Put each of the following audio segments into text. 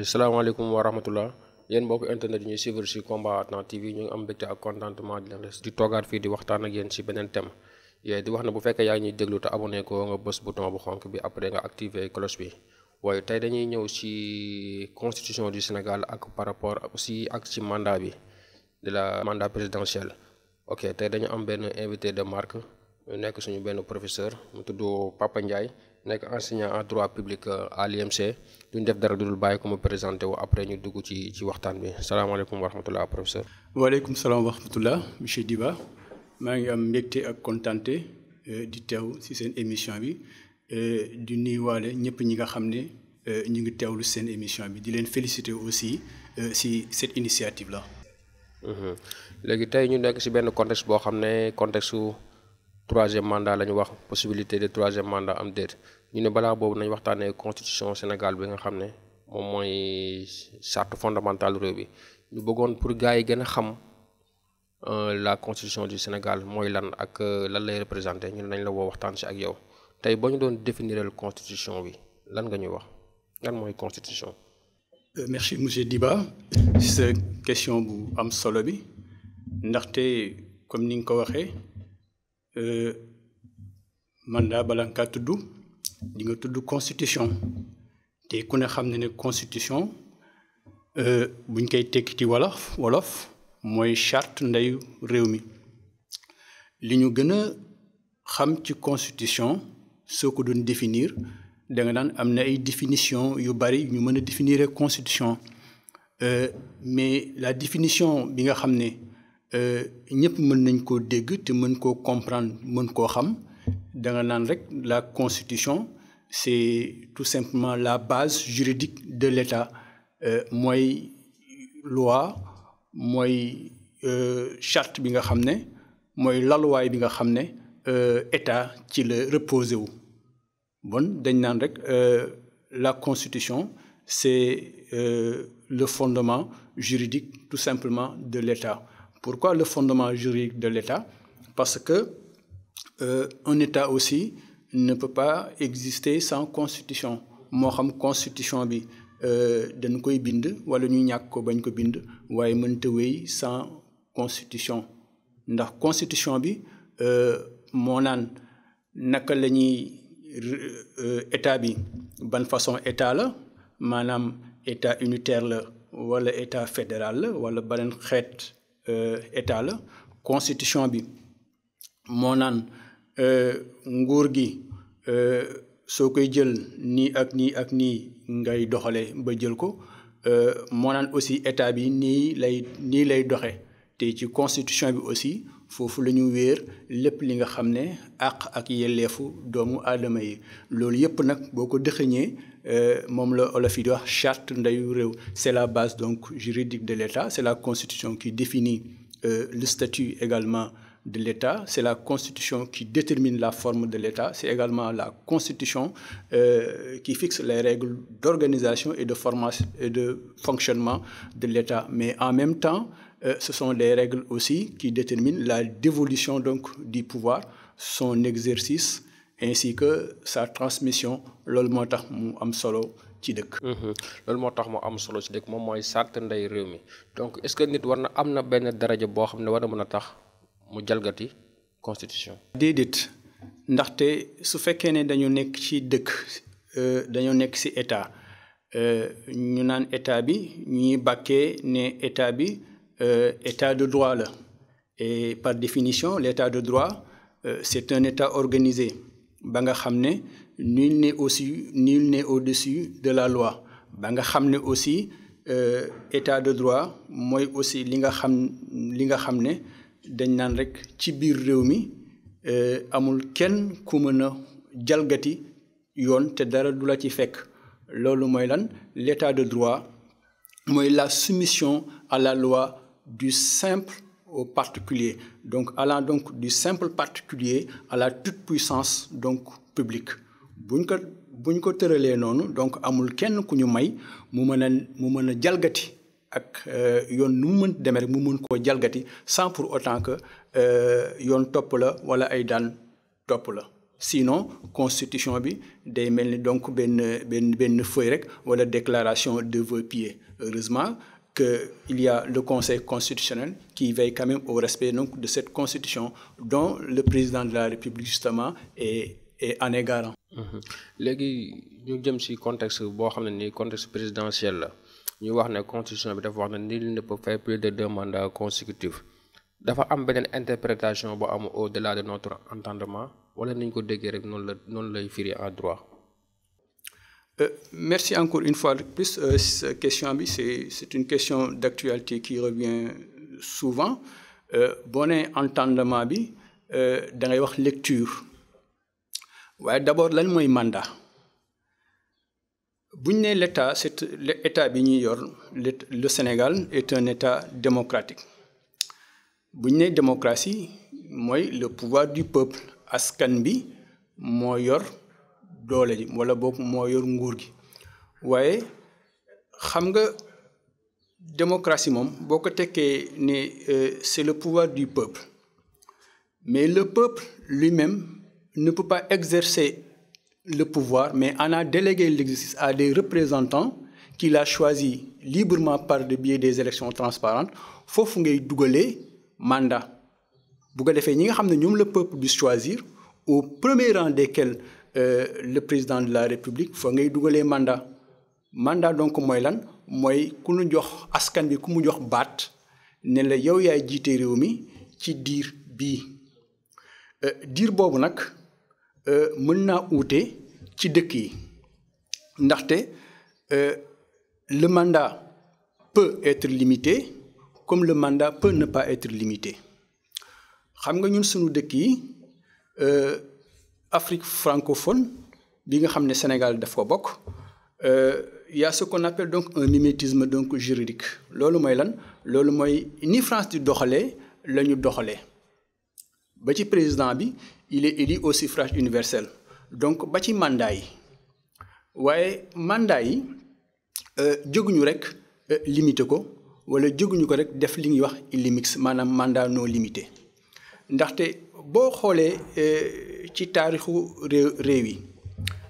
salaamaaleykum wa rahmatullah yéen mbokk internet yi ñuy suivre ci Combattant TV ñu ngi am mbégte ak contentement di leen di toogaat fii di waxtaan ak yéen ci beneen thème di wax na bu fekkee yaa ngi ñuy déglu te abonné ko nga bës bouton bu xonk bi après nga activer cloche bi waaye tey dañuy ñëw ci constitution du Sénégal ak par rapport aussi ak ci mandat bi de la mandat présidentiel. Ok, tey dañu am benn invité de marque nekk suñu benn professeur mu tudd Papa Ndiaye nekk enseignant en droit public à l'IMC duñ def dara dudul bàyyi ko mu présenté wu après ñu dugg ci waxtaan bi salaamaaleykum wa rahmatullah professeur. waaleykum salaam wa rahmatullah monsieur Diba maa ngi am mbégte ak kontaante di teew ci seen émission bi di nuyuwaale ñëpp ñi nga xam ne ñu ngi teewlu seen émission bi di leen féliciter aussi ci cette initiative là. léegi tey ñu nekk ci benn contexte boo xam ne contexte su troisième mandat la ñu wax possibilité de troisième mandat am déet ñu ne balaa boobu nañ waxtaanee constitution Sénégal bi nga xam ne moom mooy charte fondamentale réew bi ñu bëggoon pour gars yi gën a xam la constitution du Sénégal mooy lan ak lan lay représenté ñu ne nañ la woo waxtaan ci ak yow tey boo ñu doon définiral constitution bi lan nga ñuy wax lan mooy constitution. Merci monsieur Diba ci sa question bu am solo bi ndaxte comme ni nga ko waxee mandat bala nga kaa tudd di nga tudd constitution te ku ne xam ne constitution buñ koy tekki ci wolof mooy charte ndeyu réew mi li ñu gën a xam ci constitution soo ko doon définir da nga naan am na ay définition yu bari ñu mën a définir constitution mais la définition bi nga xam ne ñëpp mën nañ koo dégg te mën koo comprendre mën koo xam da nga naan rek la constitution c'est tout simplement la base juridique de l'État mooy loi mooy charte bi nga xam ne mooy laluwaay bi nga xam ne État ci la reposé wu bon dañ naan rek la constitution c'est le fondement juridique tout simplement de l'État. Pourquoi le fondement juridique de l'État? Parce que un État aussi ne peut pas exister sans constitution moo xam constitution bi dañ koy bind wala ñu ñàkk ko bañ ko bind waaye mënta wéy sans constitution ndax constitution bi moo naan naka la ñuy état bi ban façon état la maanaam état unitaire la wala état fédéral la wala beneen xeet état la constitution bi moo naan nguur gi soo koy jël nii ak nii ak nii ngay doxale ba jël ko moo naan aussi état bi nii lay doxe te ci constitution bi aussi foofu la ñu wéer lépp li nga xam ne àq ak yelleefu doomu aadama yi loolu yépp nag boo ko dëxëñee moom la olof yi di wax charte ndeyu réew c'est la base donc juridique de l'État c'est la constitution qui définit le statut également de l'État c'est la constitution qui détermine la forme de l'État c'est également la constitution qui fixe les règles d'organisation et de formation et de fonctionnement de l'État mais en même temps ce sont des règles aussi qui déterminent la dévolution donc du pouvoir son exercice ainsi que sa transmission loolu moo tax mu am solo ci dëkk. loolu moo tax mu am solo ci dëkk moom mooy charte ndey réew mi donc est-ce que nit war na am na benn daraja boo xam ne war na mën a tax mu jalgati constitution. déedéet ndaxte su fekkee ne dañu nekk ci dëkk dañoo nekk ci état ñu naan état bi ñuy bàkkee ne état bi état de droit la et par définition l'état de droit c'est un état organisé ba nga xam ne nul n'est au-dessus de la loi ba nga xam ne aussi état de droit mooy aussi li nga xam ne dañ naan rek ci biir réew mi amul kenn ku mën a jalgati yoon te dara du la ci fekk loolu mooy lan l'état de droit mooy la soumission à la loi du simple au particulier donc allant donc du simple particulier à la toute-puissance donc publique buñ ko tëralee noonu donc amul kenn ku ñu may mu mën a jalgati ak yoon nu mu mën demee rek mu mën koo jalgati sans pour autant que yoon topp la wala ay daan topp la sinon constitution bi day mel ni donc benn feuille rek wala déclaration de vœux pieux. Heureusement qu'il y a le Conseil constitutionnel qui veille quand même au respect donc de cette constitution dont le président de la République justement est en est garant. léegi ñu jëm ci contexte boo xam ne nii contexte présidentiel la ñu wax ne constitution bi dafa wax ne nul ne peut faire plus de 2 mandats consécutifs dafa am beneen interprétation bu am au-delà de notre entendement wala ni ñu ko déggee rek noonu lay firi en droit. Merci encore une fois de plus. Cette question bi c'est une question d'actualité qui revient souvent. Boo nee entendement bi da ngay wax lecture waaye d'abord lan mooy mandat bu ñu nee l'état bi ñuy yor le Sénégal est un état démocratique bu ñu nee démocratie mooy le pouvoir du peuple askan bi moo yor doole ji wala boog moo yor nguur gi waaye xam nga démocratie moom boo ko tekkee ne c'est le pouvoir du peuple mais le peuple lui-même ne peut pas exercer le pouvoir mais en a délégué l'exercice à des représentants qu'il a choisis librement par le biais des élections transparentes foofu ngay dugalee mandat bu ko defee ñi nga xam ne ñoom le peuple bi choisir au premier rang desquels le président de la République fa ngay dugalee mandat donc mooy lan mooy ku nu jox askan bi ku mu jox baat ne la yow yaay jiite réew mi ci diir bii diir boobu nag mën naa uute ci dëkk yi ndaxte le mandat peut être limité comme le mandat peut ne pas être limité xam nga ñun suñu dëkk yi Afrique francophone bi nga xam ne Sénégal daf ko bokk y a ce qu'on appelle donc un mimétisme donc juridique loolu mooy lan loolu mooy ni France di doxalee la ñu doxalee ba ci président bi il est élu au suffrage universel donc ba ci mandat yi waaye mandat yi jóguñu rek limité ko wala jóguñu ko rek def li ñuy wax illimix maanaam mandat non limité ndaxte boo xoolee ci taarixu réew yi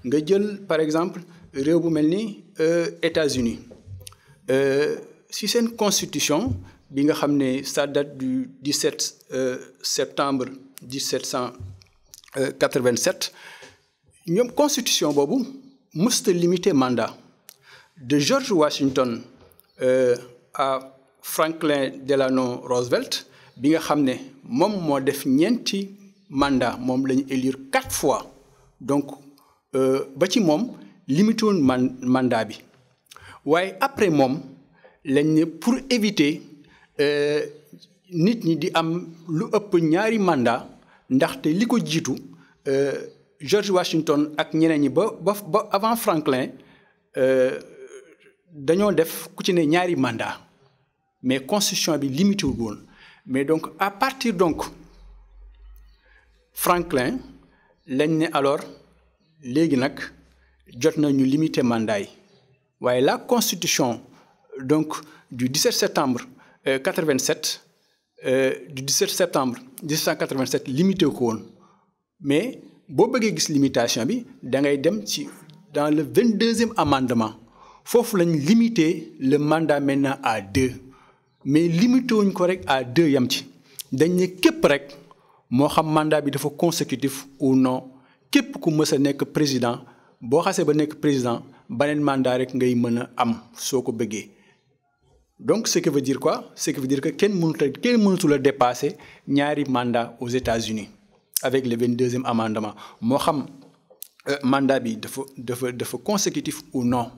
nga jël par exemple réew bu mel ni États-Unis si seen constitution bi nga xam ne ça date du 17 septembre 1787 ñoom constitution boobu mësta limité mandat de George Washington à Franklin Delano Roosevelt bi nga xam ne moom moo def ñeenti mandat moom la ñu élire 4 fois donc ba ci moom limité woon mandat bi waaye après moom lañ ne pour éviter nit ñi di am lu ëpp ñaari mandat ndaxte li ko jiitu George Washington ak ñeneen ñi ba avant Franklin dañoo def ku ci ne ñaari mandat mais constitution bi limité wul woon mais donc à partir donc Franklin lañ ne alors léegi nag jot na ñu limiter mandat yi waaye la constitution donc du 17 septembre 87 du 17 septembre 1787 limité ko woon mais boo bëggee gis limitation bi da ngay dem ci dans le 22e amendement foofu lañ limiter le mandat maintenant à 2 mais limité wuñ ko rek à 2 yam ci dañ ne képp rek moo xam mandat bi dafa consécutif ou non képp ku mës a nekk président boo xasee ba nekk président beneen mandat rek ngay mën a am soo ko bëggee donc ce qui veut dire quoi ce qui veut dire que kenn mënatul a dépasser ñaari mandat aux États-Unis avec le 22e amendement moo xam mandat bi dafa consécutif ou non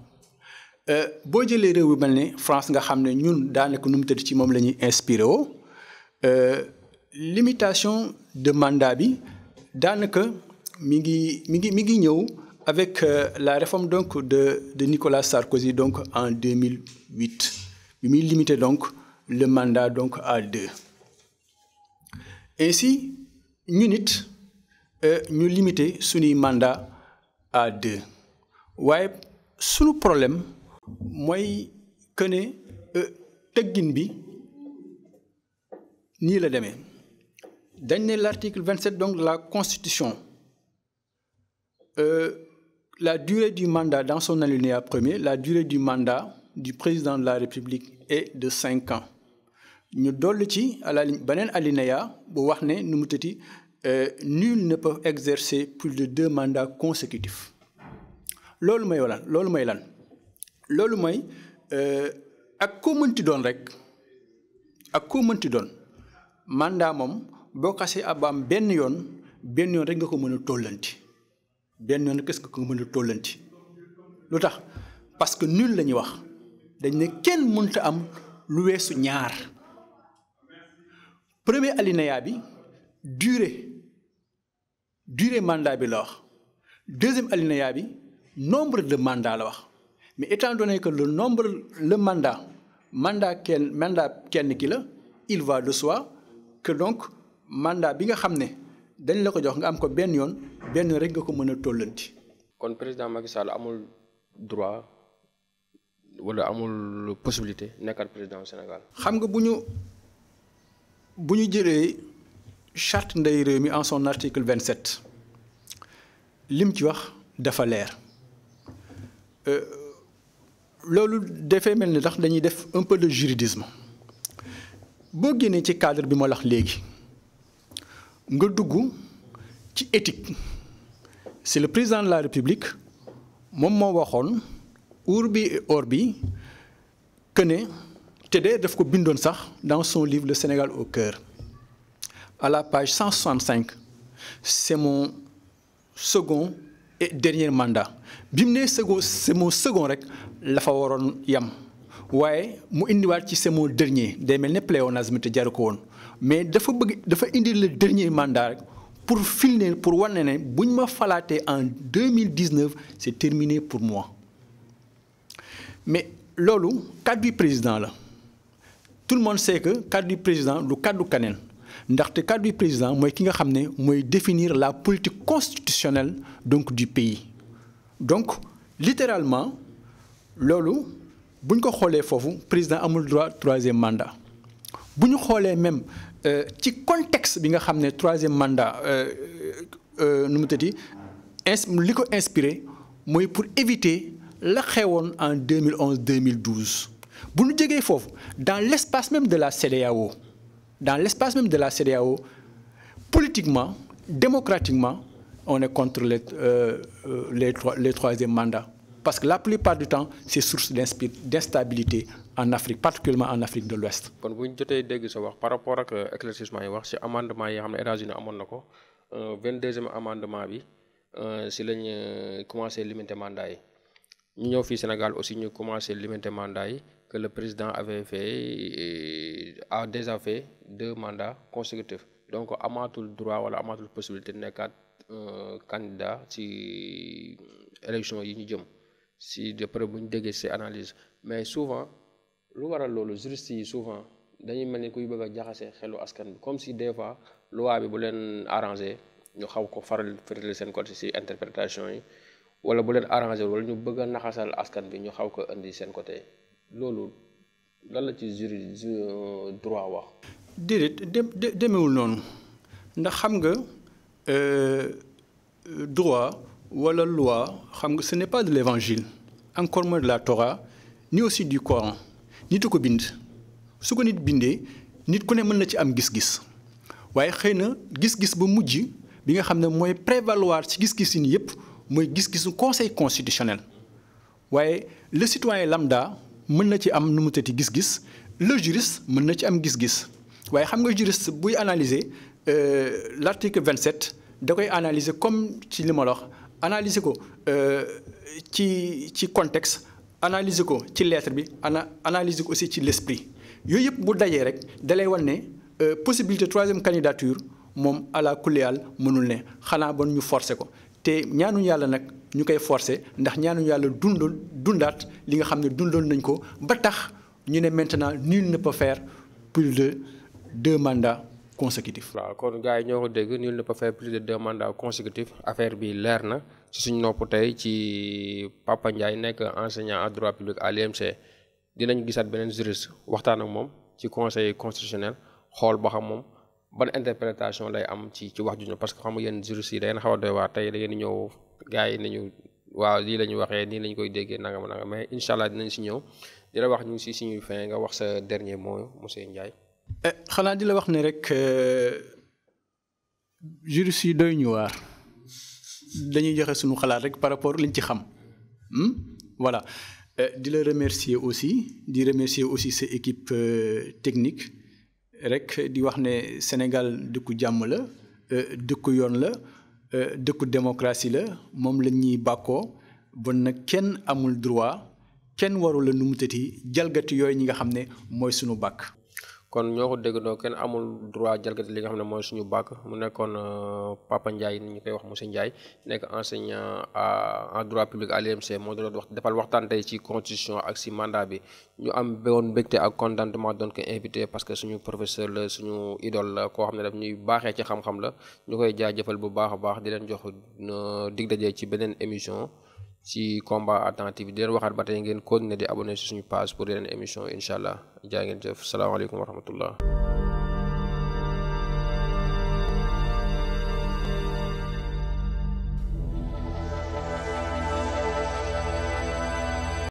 boo jëlee réew bi mel ne France nga xam ne ñun daanaka nu mu tëdd ci moom la ñuy inspiré woo limitation de mandat bi daanaka mi ngi ñëw avec la réforme donc de Nicolas Sarkozy donc en 2008 bi muy limité donc le mandat donc à 2 ainsi ñu nit ñu limité suñuy mandat à 2 waaye suñu problème mooy que ne tëggin bi nii la demee dañ ne l'article 27 donc de la Constitution la durée du mandat dans son alinéa premier, la durée du mandat du président de la République est de 5 ans. ñu dolli ci beneen alinéa bu wax ne nu mu tëti nul ne peut exercer plus de 2 mandats consécutifs. loolu mooy lan loolu mooy ak koo mënti doon rek mandat moom boo xasee am benn yoon rek nga ko mën a tollanti benn yoon qu'est-ce que ko mën a tollanti lu tax parce que nul la ñuy wax dañ ne kenn mënta am lu weesu ñaar. premier alinéa bi durée mandat bi la wax deuxième alinéa bi nombre de mandat la wax mais étant donné que le mandat kenn ki la il va de soi que donc mandat bi nga xam ne dañ la ko jox nga am ko benn yoon rek nga ko mën a tollanti. kon président Macky Sall amul droit wala amul possibilité nekkat président du Sénégal. xam nga bu ñu jëlee charte ndey réew mi en son article 27 lim ci wax dafa leer loolu dafay mel ni tax dañuy def un peu de juridisme boo génnee ci cadre bi ma wax léegi nga dugg ci éthique c'est le président de la République moom moo waxoon urbi et orbi que ne te de daf ko bindoon sax dans son livre Le Sénégal au cœur à la page 165 c'est mon second et dernier mandat bi mu nee c'est mon second rek la fa waroon yam waaye mu indiwaat ci c'est mon dernier day mel ne pléonasme te jaru ko woon mais dafa indi le dernier mandat rek pour filmer pour wane ne bu ñu ma falaatee en 2019 c'est terminé pour moi mais loolu kàddu président la. Tout le monde sait que cadre du président du cadre kaneen ndaxte cadre du président mooy ki nga xam ne mooy définir la politique constitutionnelle donc du pays donc littéralement loolu bu ñu ko xoolee foofu président amul droit 3e mandat bu ñu xoolee même ci contexte bi nga xam ne 3e mandat nu mu tëddi li ko inspiré mooy pour éviter la xewoon en 2011-2012. bu ñu jógee foofu dans l'espace même de la CEDEAO politiquement démocratiquement on est contre les 3e mandats parce que la plupart du temps c'est source d'instabilité en Afrique particulièrement en Afrique de l'Ouest. kon bu ñu jotee dégg sa wax par rapport ak éclaircissement yi wax ci amendement yi nga xam ne États-Unis amoon na ko 22e amendement bi ci lañ commencé limiter mandat yi ñu ñëw fii Sénégal aussi ñu commencé limiter mandat yi. Que le président a déjà fait 2 mandats consécutifs donc amaatul droit wala amaatul possibilité nekkaat candidat ci élection yi ñu jëm si d'après bu ñu déggee ci analyse mais souvent lu waral loolu juristes yi souvent dañuy mel ni kuy bëgg a jaxase xelu askan bi comme si des fois loi bi bu leen arrangé ñu xaw ko faral seen côté ci interprétation yi wala bu leen arrangé wala ñu bëgg a naxasal askan bi ñu xaw ko indi seen côté. loolu lan la ci droit wax. déedéet demewul noonu ndax xam nga droit wala loi xam nga ce n'est pas de l'évangile encore moins de la Torah ni aussi du Coran nit ko bind su ko nit bindee nit ku ne mën na ci am gis-gis waaye xëy na gis-gis ba mujj bi nga xam ne mooy prévaloir ci gis-gis yi yépp mooy gis-gisu conseil constitutionnel waaye le citoyen lambda. mën na ci am nu mu tëti gis-gis le juriste mën na ci am gis-gis waaye xam nga juriste buy analyser l'article 27 da koy analyser comme ci li ma la wax analyser ko ci contexte analyser ko ci lettre bi analyser ko aussi ci l'esprit yooyu yëpp bu dajee rek dalay wan ne possibilité 3e candidature moom ala kuleyal mënul ne xanaa bon ñu forcer ko te ñaanuñu yàlla nag ñu koy forcer ndax ñaanuñu yàlla dundaat li nga xam ne dundoon nañ ko ba tax ñu ne maintenant nul ne peut faire plus de 2 mandats consécutifs. waaw kon gars yi ñoo ko dégg nul ne peut faire plus de 2 mandats consécutifs affaire bi leer na ci suñu nopp tey ci Papa Ndiaye nekk enseignant en droit public à l'IMC dinañ gisaat beneen juriste waxtaan ak moom ci conseil constitutionnel xool ba xam moom ban interprétation lay am ci wax ju ñu parce que xam nga yéen juristes yi da ngeen xaw a doy waar tey da ngeen di ñëw gars yi nañu waaw lii la ñu waxee nii la ñu koy déggee nangam nangam mais incha allah dinañ si ñëw di la wax ñu ngi si suñuy fin nga wax sa dernier mot monsieur Ndiaye. xanaa di la wax ne rek juristes yi doy ñu waar dañuy joxe suñu xalaat rek par rapport liñ ci xam voilà di la remercier aussi di remercier aussi sa équipe technique rek di wax ne Sénégal dëkku jàmm la dëkku yoon la dëkku démocratie la moom la ñuy bàkkoo bon nag kenn amul droit kenn warul la nu mu tëti jalgati yooyu ñi nga xam ne mooy suñu bàkk. kon ñoo ko déggandoo kenn amul droit jalgati li nga xam ne mooy suñu bàkk mu nekkoon Papa Ndiaye ni ñu koy wax monsieur Ndiaye nekk enseignant en droit public à l'IMC moo doon wax defal waxtaan tey ci constitution ak si mandat bi ñu am woon mbégte ak contentement doon ko invité parce que suñu professeur la suñu idole la koo xam ne daf ñuy baaxee ci xam-xam la ñu koy jaajëfal bu baax a baax di leen jox dig daje ci beneen émission ci combat à temps TV di leen waxaat ba tey ngeen continuer di abonné ci suñu page pour yeneen émission incha allah jaa ngeen jëf salaamaaleykum wa rahmatullah